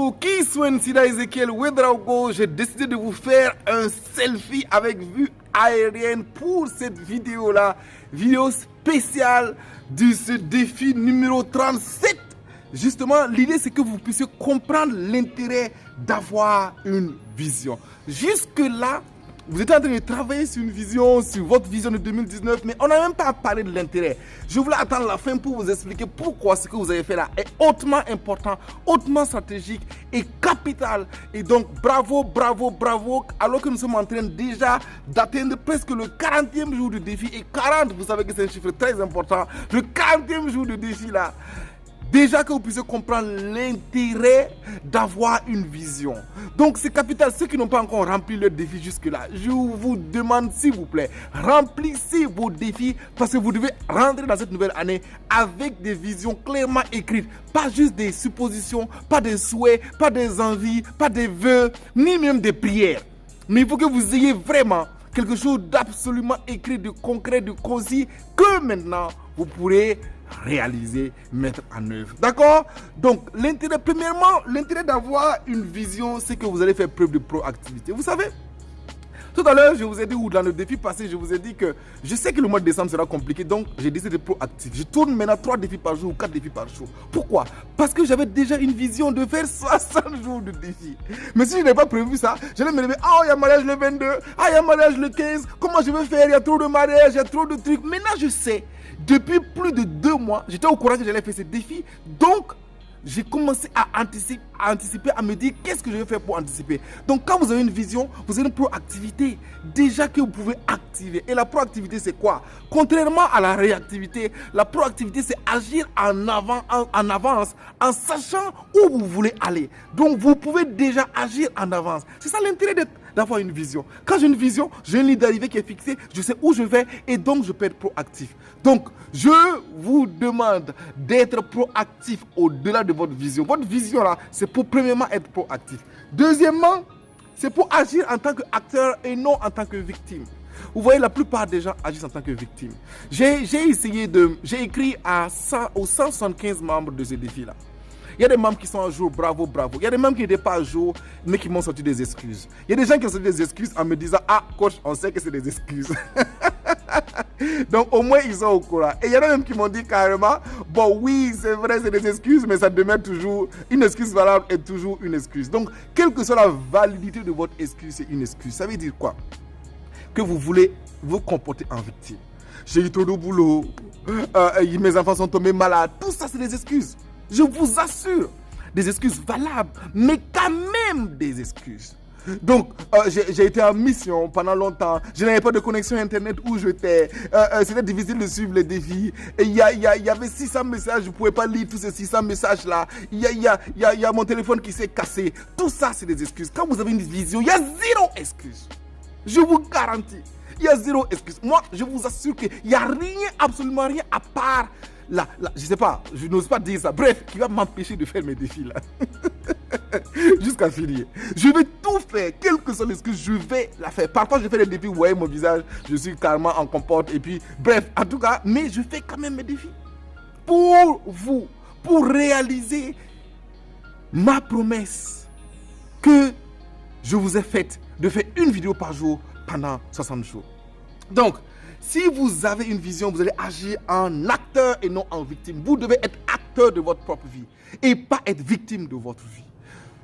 Bonjour, Kiswen Sida Ezekiel Ouedraogo. J'ai décidé de vous faire un selfie avec vue aérienne pour cette vidéo-là. Vidéo spéciale de ce défi numéro 37. Justement, l'idée c'est que vous puissiez comprendre l'intérêt d'avoir une vision. Jusque-là, vous êtes en train de travailler sur une vision, sur votre vision de 2019, mais on n'a même pas parlé de l'intérêt. Je voulais attendre la fin pour vous expliquer pourquoi ce que vous avez fait là est hautement important, hautement stratégique et capital. Et donc, bravo, bravo, bravo, alors que nous sommes en train déjà d'atteindre presque le 40e jour du défi. Et 40, vous savez que c'est un chiffre très important. Le 40e jour du défi là. Déjà que vous puissiez comprendre l'intérêt d'avoir une vision. Donc c'est capital. Ceux qui n'ont pas encore rempli leur défi jusque-là, je vous demande s'il vous plaît, remplissez vos défis parce que vous devez rentrer dans cette nouvelle année avec des visions clairement écrites. Pas juste des suppositions, pas des souhaits, pas des envies, pas des vœux, ni même des prières. Mais il faut que vous ayez vraiment quelque chose d'absolument écrit, de concret, de concis, que maintenant vous pourrez réaliser, mettre en œuvre. D'accord? Donc, l'intérêt, premièrement, l'intérêt d'avoir une vision, c'est que vous allez faire preuve de proactivité. Vous savez, tout à l'heure, je vous ai dit, ou dans le défi passé, je vous ai dit que je sais que le mois de décembre sera compliqué, donc j'ai décidé d'être proactif. Je tourne maintenant 3 défis par jour ou 4 défis par jour. Pourquoi? Parce que j'avais déjà une vision de faire 60 jours de défi. Mais si je n'avais pas prévu ça, j'allais me lever, il y a mariage le 22, il y a mariage le 15, comment je vais faire? Il y a trop de mariages, il y a trop de trucs. Maintenant, je sais. Depuis plus de 2 mois, j'étais au courant que j'allais faire ce défi. Donc, j'ai commencé à anticiper, à me dire qu'est-ce que je vais faire pour anticiper. Donc, quand vous avez une vision, vous avez une proactivité. Déjà que vous pouvez activer. Et la proactivité, c'est quoi? Contrairement à la réactivité, la proactivité, c'est agir en avance, en sachant où vous voulez aller. Donc, vous pouvez déjà agir en avance. C'est ça l'intérêt d'avoir une vision. Quand j'ai une vision, j'ai une ligne d'arrivée qui est fixée, je sais où je vais et donc je peux être proactif. Donc, je vous demande d'être proactif au-delà de votre vision. Votre vision là, c'est pour premièrement être proactif. Deuxièmement, c'est pour agir en tant qu'acteur et non en tant que victime. Vous voyez, la plupart des gens agissent en tant que victime. J'ai écrit aux 175 membres de ce défi là. Il y a des membres qui sont à jour, bravo, bravo. Il y a des membres qui n'étaient pas à jour, mais qui m'ont sorti des excuses. Il y a des gens qui ont sorti des excuses en me disant, coach, on sait que c'est des excuses. Donc au moins ils sont au courant. Et il y en a même qui m'ont dit carrément, bon oui, c'est vrai, c'est des excuses, mais ça demeure toujours, une excuse valable est toujours une excuse. Donc, quelle que soit la validité de votre excuse, c'est une excuse. Ça veut dire quoi? Que vous voulez vous comporter en victime. J'ai eu trop de boulot, mes enfants sont tombés malades, tout ça c'est des excuses. Je vous assure, des excuses valables, mais quand même des excuses. Donc, j'ai été en mission pendant longtemps. Je n'avais pas de connexion Internet où j'étais. C'était difficile de suivre les défis. Et il y avait 600 messages. Je ne pouvais pas lire tous ces 600 messages-là. Il y a mon téléphone qui s'est cassé. Tout ça, c'est des excuses. Quand vous avez une vision, il y a 0 excuse. Je vous garantis. Il y a 0 excuse. Moi, je vous assure qu'il n'y a rien, absolument rien à part... Là, je sais pas, je n'ose pas dire ça. Bref, qui va m'empêcher de faire mes défis là. Jusqu'à finir. Je vais tout faire, quelle que soit l'excuse, je vais la faire. Parfois, je fais des défis, vous voyez mon visage, je suis carrément en comporte. Et puis, bref, en tout cas, mais je fais quand même mes défis. Pour vous, pour réaliser ma promesse que je vous ai faite de faire une vidéo par jour pendant 60 jours. Donc, si vous avez une vision, vous allez agir en acteur et non en victime. Vous devez être acteur de votre propre vie et pas être victime de votre vie.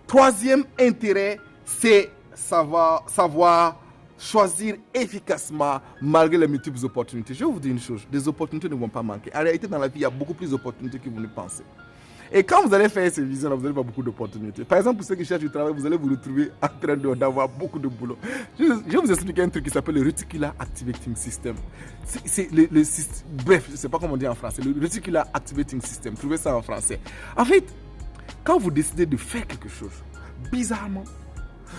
Troisième intérêt, c'est savoir choisir efficacement malgré les multiples opportunités. Je vais vous dire une chose, des opportunités ne vont pas manquer. En réalité, dans la vie, il y a beaucoup plus d'opportunités que vous ne pensez. Et quand vous allez faire ces visions-là, vous allez avoir beaucoup d'opportunités. Par exemple, pour ceux qui cherchent du travail, vous allez vous retrouver en train d'avoir beaucoup de boulot. Je vais vous expliquer un truc qui s'appelle le Reticular Activating System. Bref, je ne sais pas comment on dit en français. Le Reticular Activating System. Trouvez ça en français. En fait, quand vous décidez de faire quelque chose, bizarrement,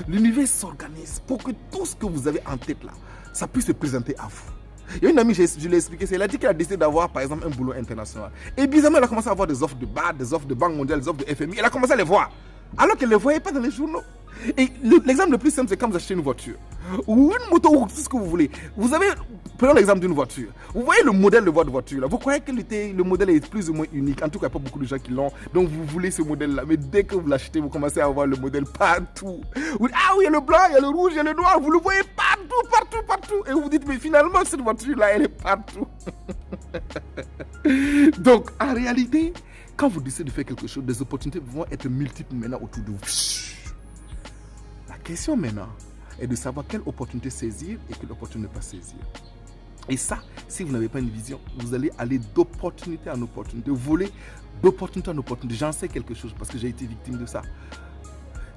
l'univers s'organise pour que tout ce que vous avez en tête là, ça puisse se présenter à vous. Il y a une amie, je l'ai expliqué, elle a dit qu'elle a décidé d'avoir par exemple un boulot international. Et bizarrement, elle a commencé à avoir des offres de BAD, des offres de Banque mondiale, des offres de FMI. Elle a commencé à les voir. Alors qu'elle ne les voyait pas dans les journaux. Et l'exemple le plus simple, c'est quand vous achetez une voiture. ou une moto, ou tout ce que vous voulez. Vous avez, prenons l'exemple d'une voiture. Vous voyez le modèle de votre voiture là. Vous croyez que le modèle est plus ou moins unique. En tout cas, il n'y a pas beaucoup de gens qui l'ont. Donc vous voulez ce modèle là. Mais dès que vous l'achetez, vous commencez à avoir le modèle partout. Vous dites, ah oui, il y a le blanc, il y a le rouge, il y a le noir. Vous le voyez partout. Et vous vous dites, mais finalement, cette voiture là, elle est partout. Donc en réalité, quand vous décidez de faire quelque chose, des opportunités vont être multiples maintenant autour de vous. La question maintenant est de savoir quelle opportunité saisir et quelle opportunité ne pas saisir. Et ça, si vous n'avez pas une vision, vous allez aller d'opportunité en opportunité, voler d'opportunité en opportunité. J'en sais quelque chose parce que j'ai été victime de ça.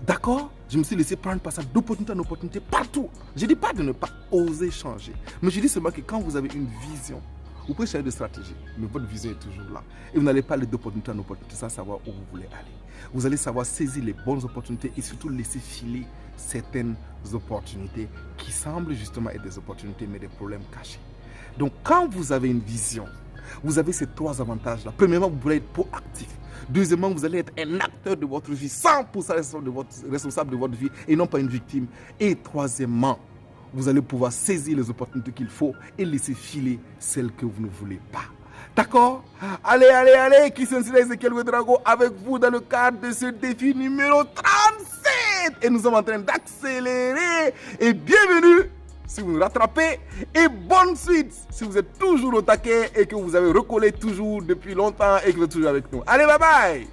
D'accord? Je me suis laissé prendre par ça d'opportunité en opportunité partout. Je ne dis pas de ne pas oser changer, mais je dis seulement que quand vous avez une vision, vous pouvez changer de stratégie, mais votre vision est toujours là. Et vous n'allez pas aller d'opportunité en opportunité sans savoir où vous voulez aller. Vous allez savoir saisir les bonnes opportunités et surtout laisser filer certaines opportunités qui semblent justement être des opportunités, mais des problèmes cachés. Donc, quand vous avez une vision, vous avez ces trois avantages-là. Premièrement, vous pourrez être proactif. Deuxièmement, vous allez être un acteur de votre vie, 100% responsable de votre vie et non pas une victime. Et troisièmement, vous allez pouvoir saisir les opportunités qu'il faut et laisser filer celles que vous ne voulez pas. D'accord? Allez, Christian Sylla Ezekiel Ouedraogo avec vous dans le cadre de ce défi numéro 37. Et nous sommes en train d'accélérer. Et bienvenue si vous nous rattrapez. Et bonne suite si vous êtes toujours au taquet et que vous avez recollé toujours depuis longtemps et que vous êtes toujours avec nous. Allez, bye bye!